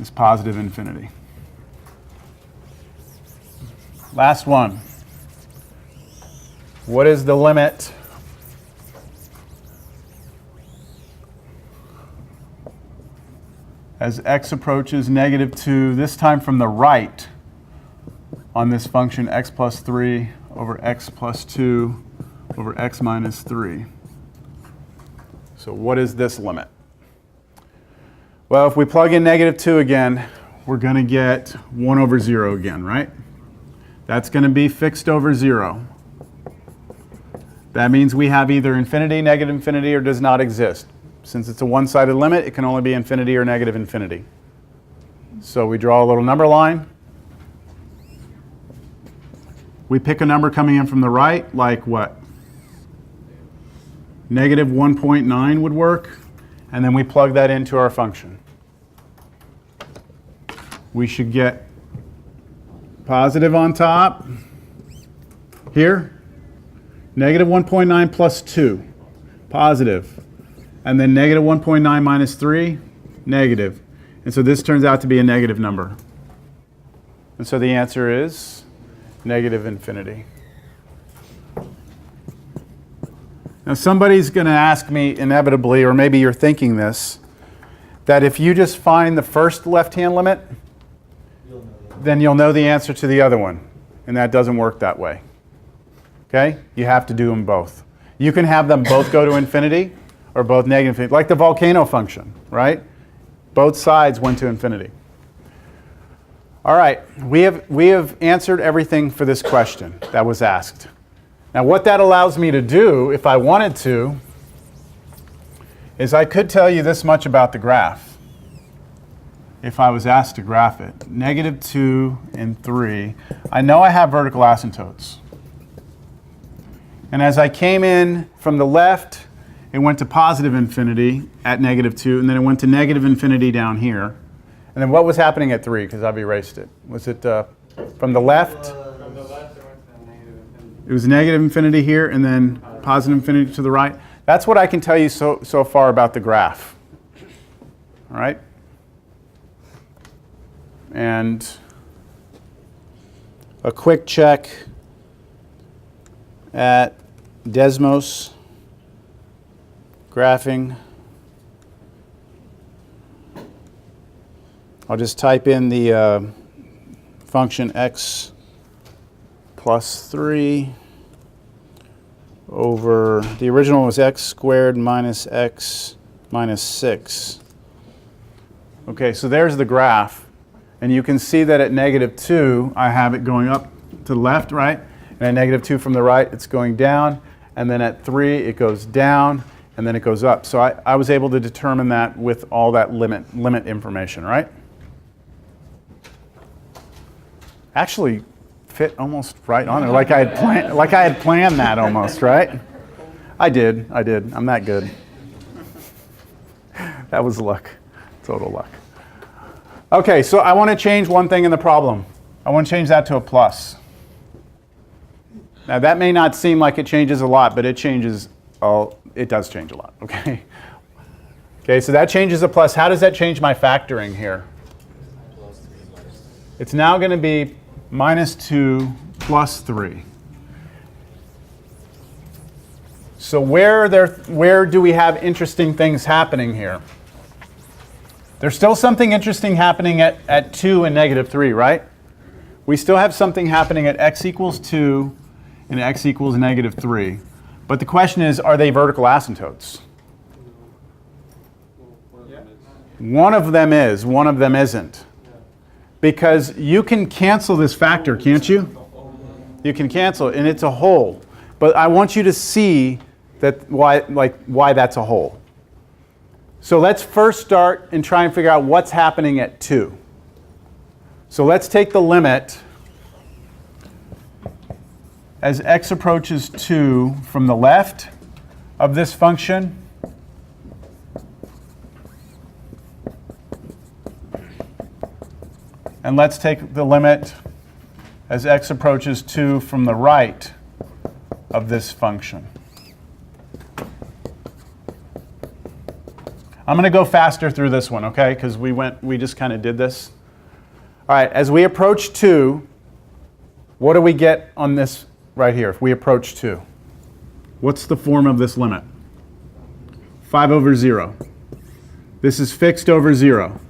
is positive infinity. Last one. What is the limit as x approaches -2, this time from the right, on this function x plus 3 over x plus 2 over x minus 3? So what is this limit? Well, if we plug in -2 again, we're going to get 1 over 0 again, right? That's going to be fixed over 0. That means we have either infinity, negative infinity, or does not exist. Since it's a one-sided limit, it can only be infinity or negative infinity. So we draw a little number line. We pick a number coming in from the right, like what? Negative 1.9 would work. And then we plug that into our function. We should get positive on top here. Negative 1.9 plus 2, positive. And then negative 1.9 minus 3, negative. And so this turns out to be a negative number. And so the answer is negative infinity. Now somebody's going to ask me inevitably, or maybe you're thinking this, that if you just find the first left-hand limit, then you'll know the answer to the other one. And that doesn't work that way. Okay? You have to do them both. You can have them both go to infinity, or both negative infinity, like the volcano function, right? Both sides went to infinity. All right, we have answered everything for this question that was asked. Now what that allows me to do, if I wanted to, is I could tell you this much about the graph. If I was asked to graph it, -2 and 3, I know I have vertical asymptotes. And as I came in from the left, it went to positive infinity at -2, and then it went to negative infinity down here. And then what was happening at 3? Because I've erased it. Was it from the left? From the left, it went to negative infinity. It was negative infinity here, and then positive infinity to the right. That's what I can tell you so far about the graph. All right? And a quick check at Desmos graphing. I'll just type in the function x plus 3 over, the original was x squared minus x minus 6. Okay, so there's the graph. And you can see that at -2, I have it going up to the left, right? And at -2 from the right, it's going down. And then at 3, it goes down, and then it goes up. So I was able to determine that with all that limit information, right? Actually fit almost right on it, like I had planned that almost, right? I did. I'm that good. That was luck, total luck. Okay, so I want to change one thing in the problem. I want to change that to a plus. Now that may not seem like it changes a lot, but it changes. It does change a lot. Okay. Okay, so that changes a plus. How does that change my factoring here? It's now going to be -2 plus 3. So where do we have interesting things happening here? There's still something interesting happening at 2 and -3, right? We still have something happening at x equals 2 and x equals -3. But the question is, are they vertical asymptotes? One of them is, one of them isn't. Because you can cancel this factor, can't you? You can cancel it, and it's a whole. But I want you to see that why that's a whole. So let's first start and try and figure out what's happening at 2. So let's take the limit as x approaches 2 from the left of this function. And let's take the limit as x approaches 2 from the right of this function. I'm going to go faster through this one, okay? Because we just kind of did this. All right, as we approach 2, what do we get on this right here if we approach 2? What's the form of this limit? 5 over 0. This is fixed over 0,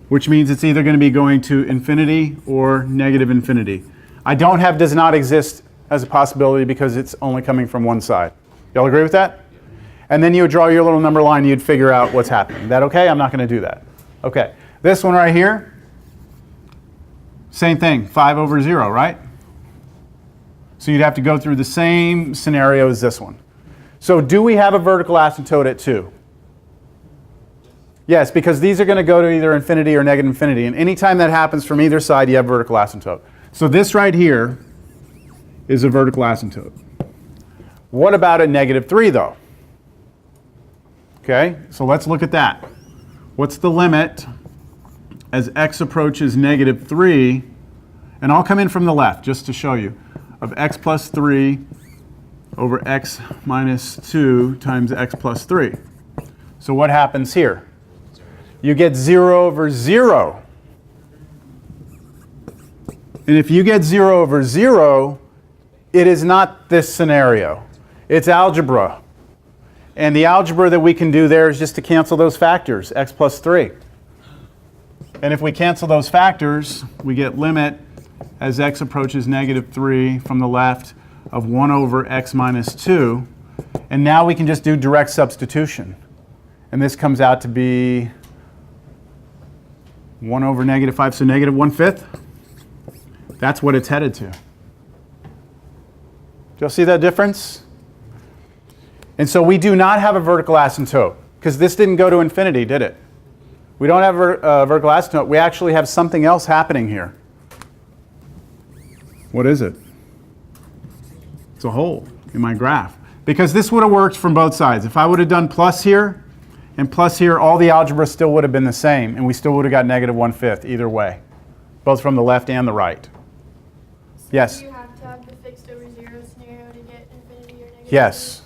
which means it's either going to be going to infinity or negative infinity. I don't have does not exist as a possibility because it's only coming from one side. Y'all agree with that? And then you would draw your little number line, you'd figure out what's happening. Is that okay? I'm not going to do that. Okay. This one right here, same thing, 5 over 0, right? So you'd have to go through the same scenario as this one. So do we have a vertical asymptote at 2? Yes, because these are going to go to either infinity or negative infinity. And anytime that happens from either side, you have vertical asymptote. So this right here is a vertical asymptote. What about a negative 3, though? Okay, so let's look at that. What's the limit as x approaches negative 3? And I'll come in from the left just to show you. Of x plus 3 over x minus 2 times x plus 3. So what happens here? You get 0 over 0. And if you get 0 over 0, it is not this scenario. It's algebra. And the algebra that we can do there is just to cancel those factors, x plus 3. And if we cancel those factors, we get limit as x approaches negative 3 from the left of 1 over x minus 2. And now we can just do direct substitution. And this comes out to be 1 over negative 5, so negative 1/5. That's what it's headed to. Do y'all see that difference? And so we do not have a vertical asymptote, because this didn't go to infinity, did it? We don't have a vertical asymptote. We actually have something else happening here. What is it? It's a hole in my graph. Because this would have worked from both sides. If I would have done plus here and plus here, all the algebra still would have been the same, and we still would have got negative 1/5 either way, both from the left and the right. So Yes? do you have to have the fixed over 0 scenario to get infinity or negative? Yes.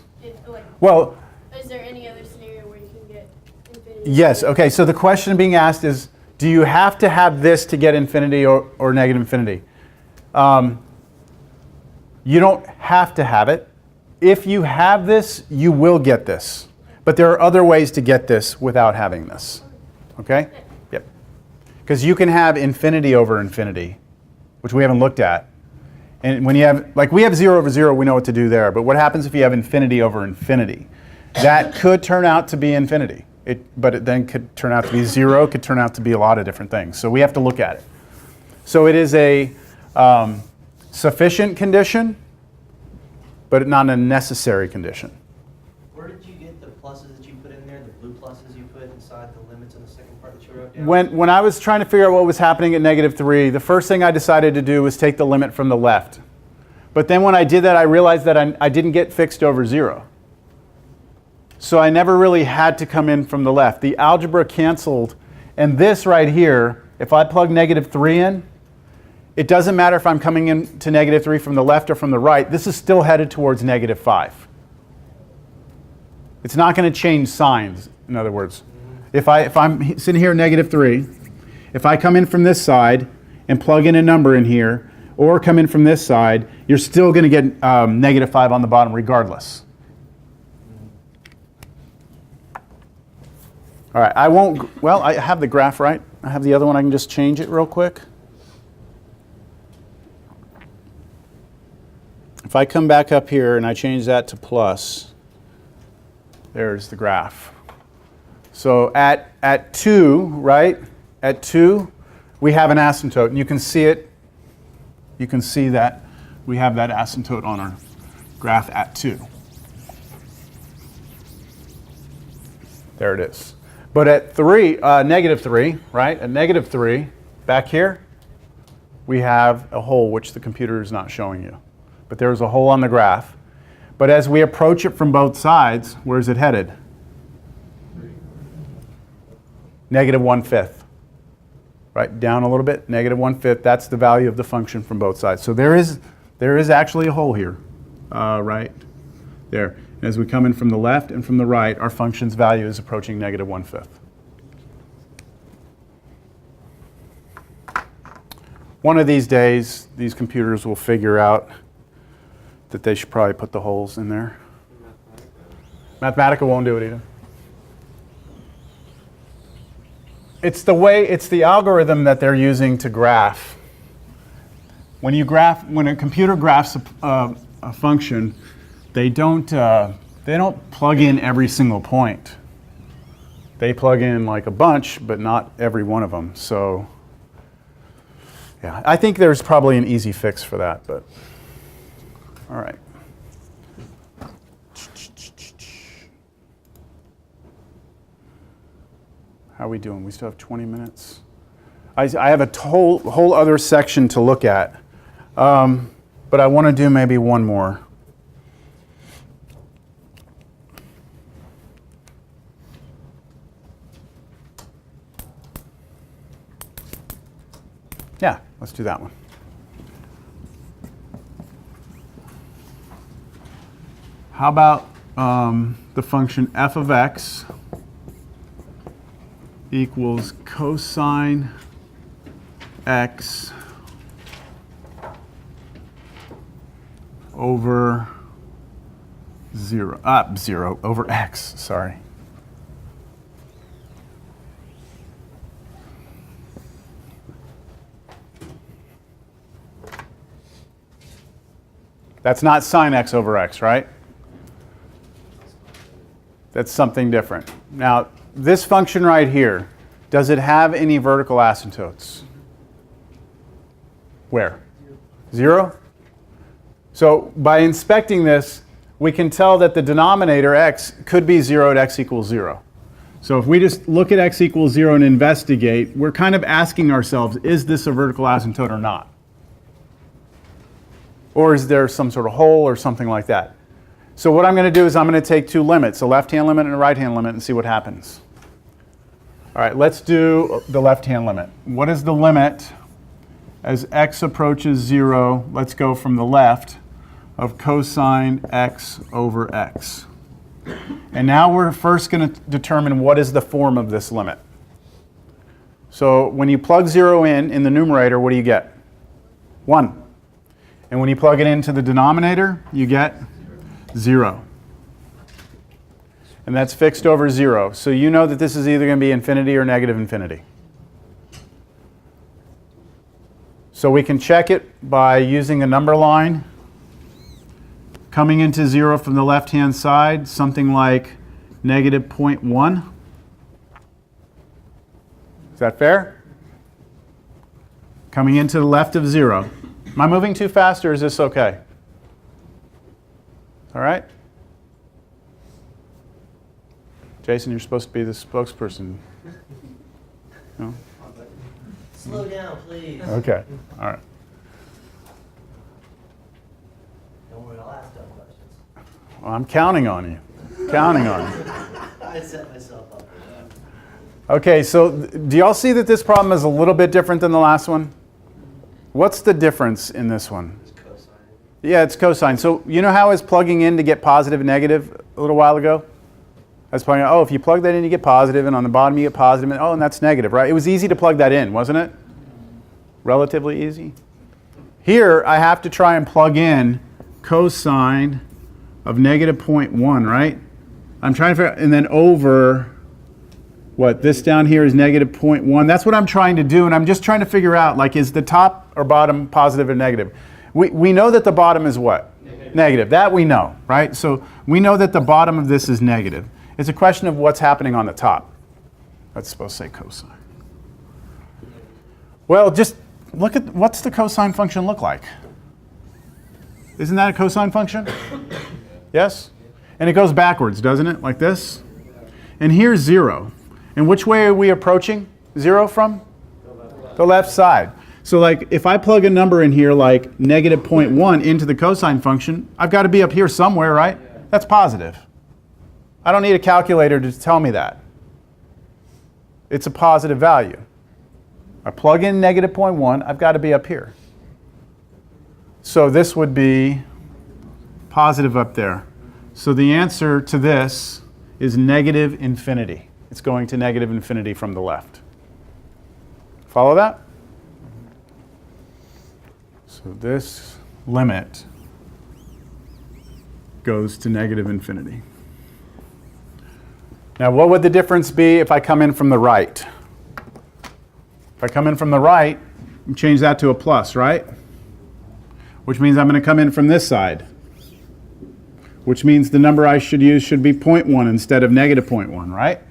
Well, is there any other scenario where you can get infinity? Yes. Okay, so the question being asked is, do you have to have this to get infinity or negative infinity? You don't have to have it. If you have this, you will get this. But there are other ways to get this without having this. Okay? Yep. Because you can have infinity over infinity, which we haven't looked at. And when you have, like we have 0 over 0, we know what to do there. But what happens if you have infinity over infinity? That could turn out to be infinity. But it then could turn out to be 0, could turn out to be a lot of different things. So we have to look at it. So it is a sufficient condition, but not a necessary condition. Where did you get the pluses that you put in there, the blue pluses you put inside the limits in the second part that you wrote down? When I was trying to figure out what was happening at negative 3, the first thing I decided to do was take the limit from the left. But then when I did that, I realized that I didn't get fixed over 0. So I never really had to come in from the left. The algebra canceled. And this right here, if I plug negative 3 in, it doesn't matter if I'm coming in to negative 3 from the left or from the right. This is still headed towards negative 5. It's not going to change signs, in other words. If I'm sitting here at negative 3, if I come in from this side and plug in a number in here, or come in from this side, you're still going to get negative 5 on the bottom regardless. All right, I won't, well, I have the graph right. I have the other one. I can just change it real quick. If I come back up here and I change that to plus, there's the graph. So at 2, right? At 2, we have an asymptote, and you can see it. You can see that we have that asymptote on our graph at 2. There it is. But at 3, negative 3, right? At negative 3, back here, we have a hole which the computer is not showing you. But there's a hole on the graph. But as we approach it from both sides, where's it headed? Negative 1/5. Right, down a little bit, negative 1/5. That's the value of the function from both sides. So there is actually a hole here, right there. As we come in from the left and from the right, our function's value is approaching negative 1/5. One of these days, these computers will figure out that they should probably put the holes in there. Mathematica won't do it either. It's the algorithm that they're using to graph. When a computer graphs a function, they don't plug in every single point. They plug in like a bunch, but not every one of them. So, yeah, I think there's probably an easy fix for that, but all right. How are we doing? We still have 20 minutes. I have a whole other section to look at, but I want to do maybe one more. Yeah, let's do that one. How about the function f of x equals cosine x over 0 over x, sorry. That's not sine x over x, right? That's something different. Now, this function right here, does it have any vertical asymptotes? Where? 0? So by inspecting this, we can tell that the denominator x could be 0 at x equals 0. So if we just look at x equals 0 and investigate, we're kind of asking ourselves, is this a vertical asymptote or not? Or is there some sort of hole or something like that? So what I'm going to do is I'm going to take two limits, a left-hand limit and a right-hand limit, and see what happens. All right, let's do the left-hand limit. What is the limit as x approaches 0? Let's go from the left of cosine x over x. And now we're first going to determine what is the form of this limit. So when you plug 0 in the numerator, what do you get? 1. And when you plug it into the denominator, you get 0. And that's fixed over 0. So you know that this is either going to be infinity or negative infinity. So we can check it by using a number line. Coming into 0 from the left-hand side, something like negative 0.1. Is that fair? Coming into the left of 0. Am I moving too fast, or is this okay? All right? Jason, you're supposed to be the spokesperson. No? Slow down, please. Okay. All right. Don't worry, I'll ask dumb questions. Well, I'm counting on you. Counting on you. I set myself up for that. Okay, so do y'all see that this problem is a little bit different than the last one? What's the difference in this one? It's cosine. Yeah, it's cosine. So you know how I was plugging in to get positive and negative a little while ago? I was plugging in, if you plug that in, you get positive, and on the bottom you get positive, and that's negative, right? It was easy to plug that in, wasn't it? Relatively easy. Here, I have to try and plug in cosine of negative 0.1, right? I'm trying to figure out, and then over, what, this down here is negative 0.1. That's what I'm trying to do, and I'm just trying to figure out, like, is the top or bottom positive or negative? We know that the bottom is what? Negative. That we know, right? So we know that the bottom of this is negative. It's a question of what's happening on the top. That's supposed to say cosine. Well, just look at, what's the cosine function look like? Isn't that a cosine function? Yes? And it goes backwards, doesn't it? Like this? And here's 0. And which way are we approaching 0 from? The left side. So like if I plug a number in here like negative 0.1 into the cosine function, I've got to be up here somewhere, right? That's positive. I don't need a calculator to tell me that. It's a positive value. I plug in negative 0.1, I've got to be up here. So this would be positive up there. So the answer to this is negative infinity. It's going to negative infinity from the left. Follow that? So this limit goes to negative infinity. Now, what would the difference be if I come in from the right? If I come in from the right, change that to a plus, right? Which means I'm going to come in from this side. Which means the number I should use should be 0.1 instead of negative 0.1, right?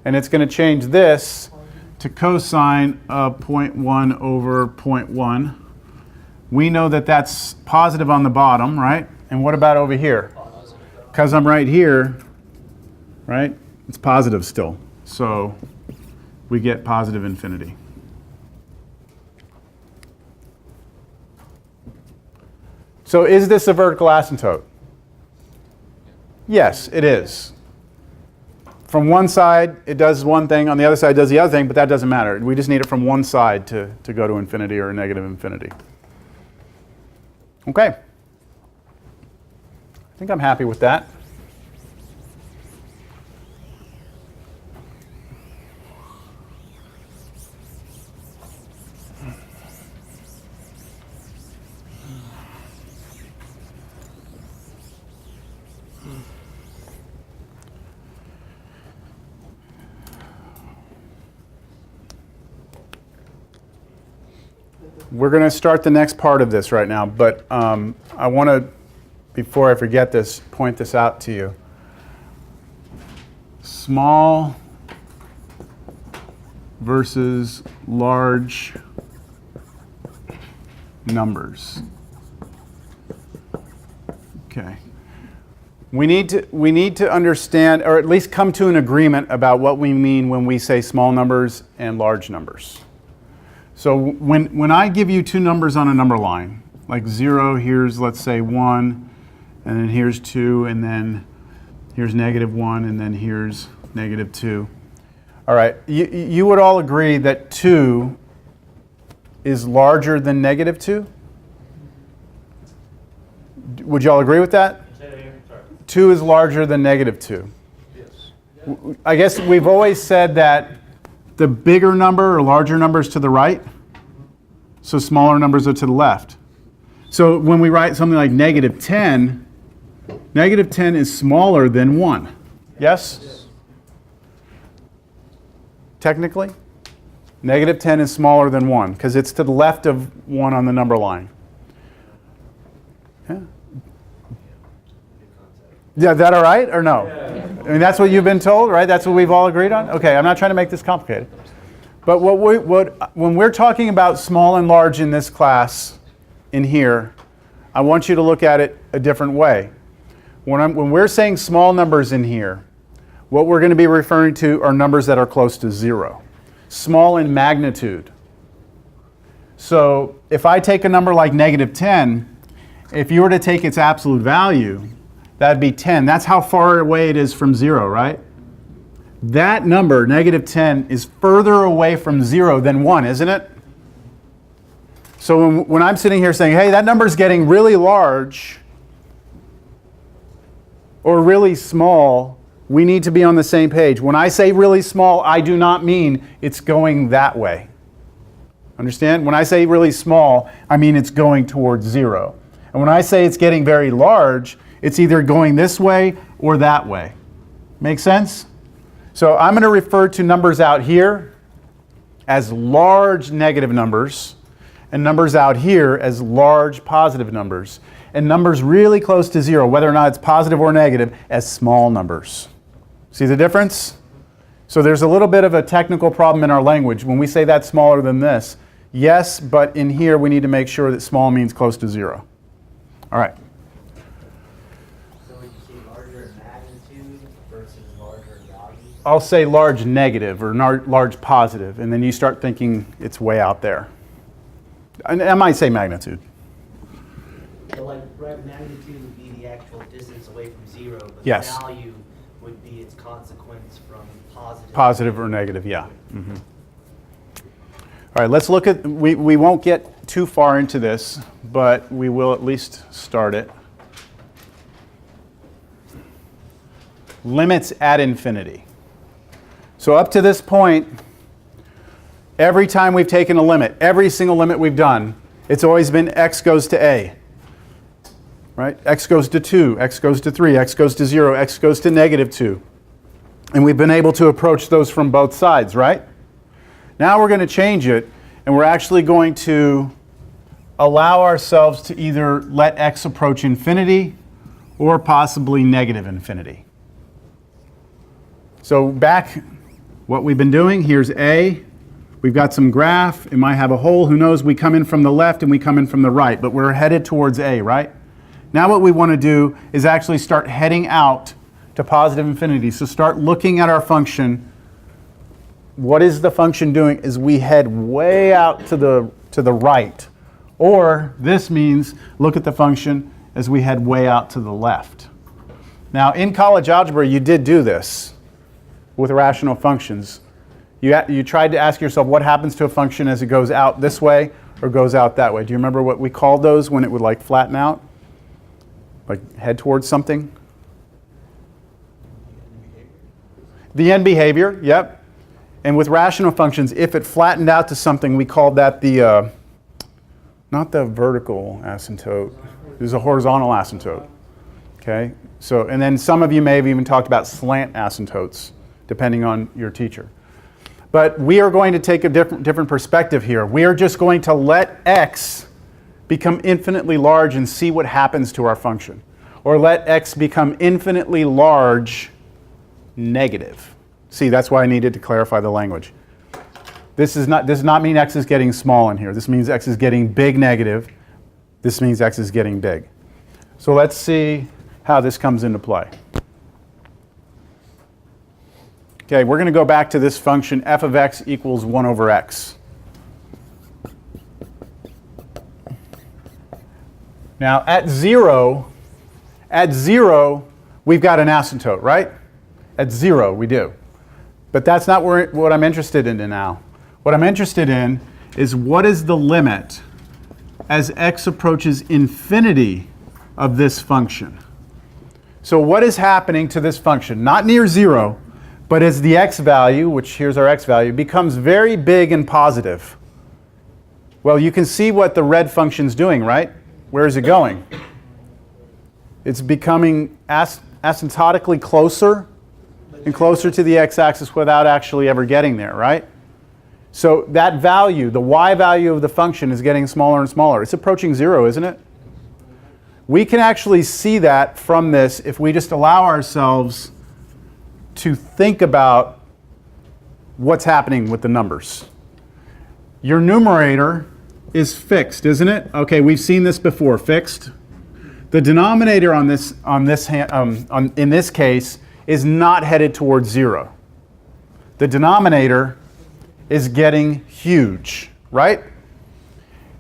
And it's going to change this to cosine of 0.1 over 0.1. We know that that's positive on the bottom, right? And what about over here? Because I'm right here, right? It's positive still. So we get positive infinity. So is this a vertical asymptote? Yes, it is. From one side, it does one thing. On the other side, it does the other thing, but that doesn't matter. We just need it from one side to go to infinity or negative infinity. Okay. I think I'm happy with that. We're going to start the next part of this right now, but I want to, before I forget this, point this out to you. Small versus large numbers. Okay. We need to understand, or at least come to an agreement about what we mean when we say small numbers and large numbers. So when I give you two numbers on a number line, like 0, here's, let's say, 1, and then here's 2, and then here's negative 1, and then here's negative 2. All right, you would all agree that 2 is larger than negative 2? Would you all agree with that? 2 is larger than negative 2. Yes. I guess we've always said that the bigger number or larger numbers to the right, so smaller numbers are to the left. So when we write something like negative 10 is smaller than 1. Yes? Technically? Negative 10 is smaller than 1 because it's to the left of 1 on the number line. Yeah. Yeah, is that all right or no? I mean, that's what you've been told, right? That's what we've all agreed on? Okay, I'm not trying to make this complicated. But when we're talking about small and large in this class, in here, I want you to look at it a different way. When we're saying small numbers in here, what we're going to be referring to are numbers that are close to 0. Small in magnitude. So if I take a number like negative 10, if you were to take its absolute value, that'd be 10. That's how far away it is from 0, right? That number, negative 10, is further away from 0 than 1, isn't it? So when I'm sitting here saying, hey, that number's getting really large or really small, we need to be on the same page. When I say really small, I do not mean it's going that way. Understand? When I say really small, I mean it's going towards 0. And when I say it's getting very large, it's either going this way or that way. Make sense? So I'm going to refer to numbers out here as large negative numbers and numbers out here as large positive numbers. And numbers really close to 0, whether or not it's positive or negative, as small numbers. See the difference? So there's a little bit of a technical problem in our language. When we say that's smaller than this, yes, but in here we need to make sure that small means close to 0. All right. I'll say large negative or large positive, and then you start thinking it's way out there. And I might say magnitude. So like magnitude would be the actual distance away from 0, but yes. The value would be its consequence from positive. Positive or negative, yeah. Mm-hmm. All right, let's look at, we won't get too far into this, but we will at least start it. limits at infinity. So up to this point, every time we've taken a limit, every single limit we've done, it's always been x goes to a. Right? X goes to 2, x goes to 3, x goes to 0, x goes to -2. And we've been able to approach those from both sides, right? Now we're going to change it, and we're actually going to allow ourselves to either let x approach infinity or possibly negative infinity. So back, what we've been doing, here's A. We've got some graph. It might have a hole. Who knows? We come in from the left and we come in from the right, but we're headed towards A, right? Now what we want to do is actually start heading out to positive infinity. So start looking at our function. What is the function doing? Is we head way out to the right. Or this means look at the function as we head way out to the left. Now in college algebra you did do this with rational functions. You tried to ask yourself what happens to a function as it goes out this way or goes out that way. Do you remember what we called those when it would like flatten out? Like head towards something? The end behavior, yep. And with rational functions, if it flattened out to something, we called that the, not the vertical asymptote, it was a horizontal asymptote. Okay? So, and then some of you may have even talked about slant asymptotes, depending on your teacher. But we are going to take a different perspective here. We are just going to let x become infinitely large and see what happens to our function. Or let x become infinitely large negative. See, that's why I needed to clarify the language. This does not mean x is getting small in here. This means x is getting big negative. This means x is getting big. So let's see how this comes into play. Okay, we're going to go back to this function f of x equals 1 over x. Now at 0, we've got an asymptote, right? At 0 we do. But that's not what I'm interested in now. What I'm interested in is what is the limit as x approaches infinity of this function. So what is happening to this function? Not near 0, but as the x value, which here's our x value, becomes very big and positive. Well, you can see what the red function's doing, right? Where is it going? It's becoming asymptotically closer and closer to the x-axis without actually ever getting there, right? So that value, the y value of the function, is getting smaller and smaller. It's approaching 0, isn't it? We can actually see that from this if we just allow ourselves to think about what's happening with the numbers. Your numerator is fixed, isn't it? Okay, we've seen this before, fixed. The denominator in this case is not headed towards 0. The denominator is getting huge, right?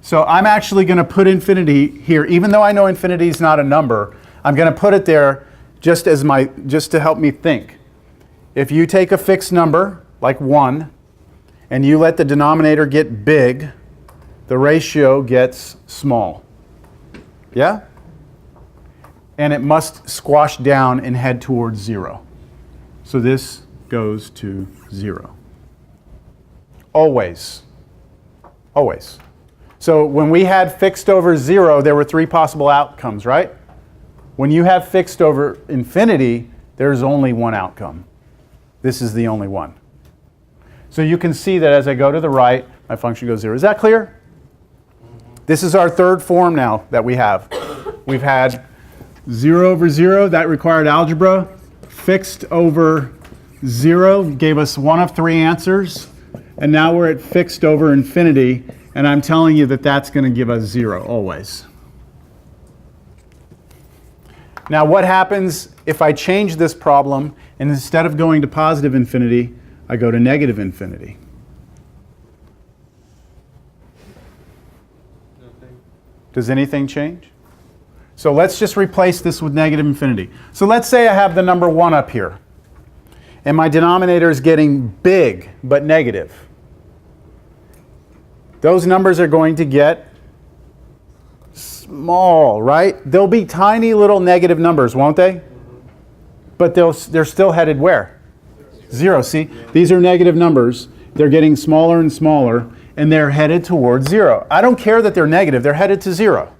So I'm actually going to put infinity here, even though I know infinity is not a number. I'm going to put it there just to help me think. If you take a fixed number like 1 and you let the denominator get big, the ratio gets small. Yeah? And it must squash down and head towards 0. So this goes to 0. Always. Always. So when we had fixed over 0, there were 3 possible outcomes, right? When you have fixed over infinity, there's only one outcome. This is the only one. So you can see that as I go to the right, my function goes 0. Is that clear? This is our third form now that we have. We've had 0 over 0, that required algebra. Fixed over 0 gave us one of 3 answers. And now we're at fixed over infinity, and I'm telling you that that's going to give us 0 always. Now what happens if I change this problem and instead of going to positive infinity, I go to negative infinity? Nothing. Does anything change? So let's just replace this with negative infinity. So let's say I have the number 1 up here, and my denominator is getting big but negative. Those numbers are going to get small, right? They'll be tiny little negative numbers, won't they? but they're still headed where? 0. See, these are negative numbers. They're getting smaller and smaller, and they're headed towards 0. I don't care that they're negative. They're headed to 0.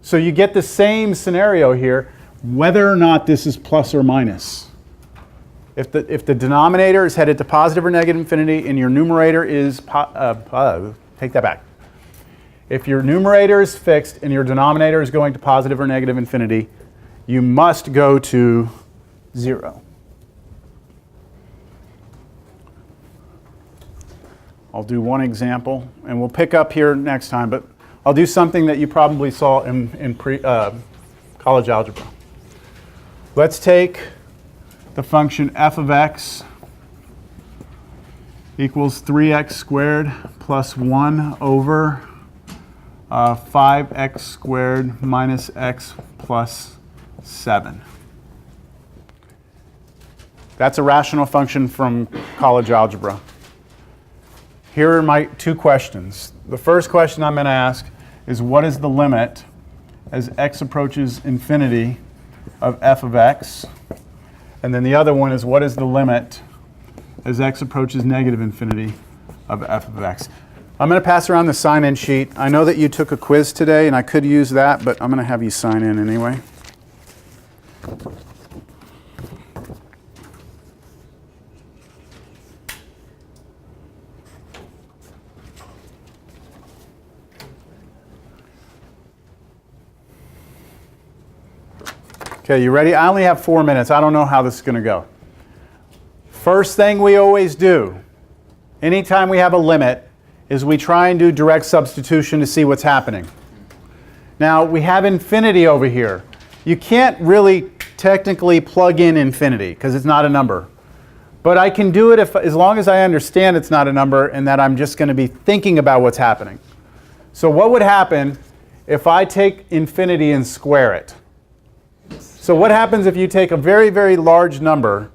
So you get the same scenario here, whether or not this is plus or minus. If the denominator is headed to positive or negative infinity, and your numerator is, take that back. If your numerator is fixed and your denominator is going to positive or negative infinity, you must go to 0. I'll do one example, and we'll pick up here next time, but I'll do something that you probably saw in college algebra. Let's take the function f of x equals 3x squared plus 1 over 5x squared minus x plus 7. That's a rational function from college algebra. Here are my 2 questions. The first question I'm going to ask is, what is the limit as x approaches infinity of f of x? And then the other one is, what is the limit as x approaches negative infinity of f of x? I'm going to pass around the sign-in sheet. I know that you took a quiz today, and I could use that, but I'm going to have you sign in anyway. Okay, you ready? I only have 4 minutes. I don't know how this is going to go. First thing we always do, anytime we have a limit, is we try and do direct substitution to see what's happening. Now, we have infinity over here. You can't really technically plug in infinity because it's not a number. But I can do it as long as I understand it's not a number and that I'm just going to be thinking about what's happening. So what would happen if I take infinity and square it? So what happens if you take a very, very large number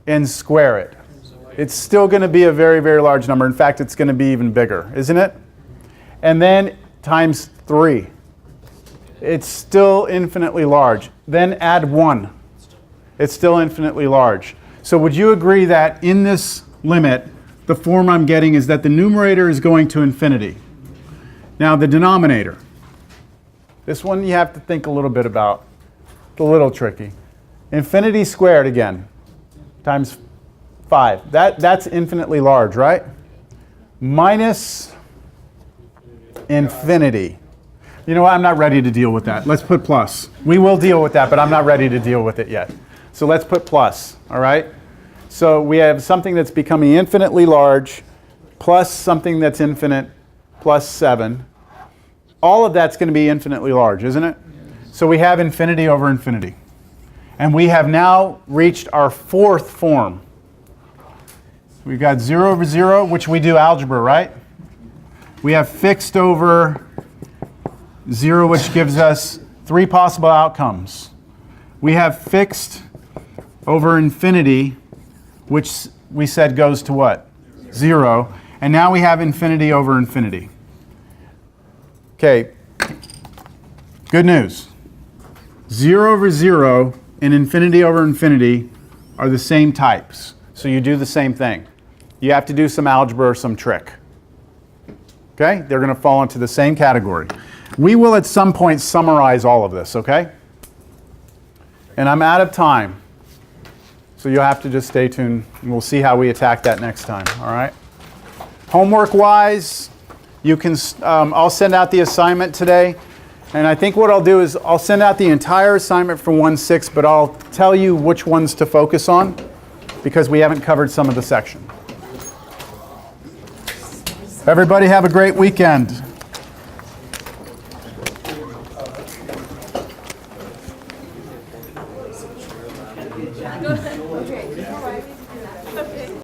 and square it? It's still going to be a very, very large number. In fact, it's going to be even bigger, isn't it? And then times 3. It's still infinitely large. Then add 1. It's still infinitely large. So would you agree that in this limit, the form I'm getting is that the numerator is going to infinity? Now the denominator. This one you have to think a little bit about. It's a little tricky. Infinity squared again, times 5. That's infinitely large, right? Minus infinity. You know what? I'm not ready to deal with that. Let's put plus. We will deal with that, but I'm not ready to deal with it yet. So let's put plus, all right? So we have something that's becoming infinitely large plus something that's infinite plus 7. All of that's going to be infinitely large, isn't it? So we have infinity over infinity. And we have now reached our 4th form. We've got 0 over 0, which we do algebra, right? We have fixed over 0, which gives us 3 possible outcomes. We have fixed over infinity, which we said goes to what? 0. And now we have infinity over infinity. Okay, good news. 0 over 0 and infinity over infinity are the same types. So you do the same thing. You have to do some algebra or some trick. Okay? They're going to fall into the same category. We will at some point summarize all of this, okay? And I'm out of time. So you'll have to just stay tuned and we'll see how we attack that next time, all right? Homework-wise, you can, I'll send out the assignment today. And I think what I'll do is I'll send out the entire assignment for 1-6, but I'll tell you which ones to focus on because we haven't covered some of the section. Everybody have a great weekend. Okay.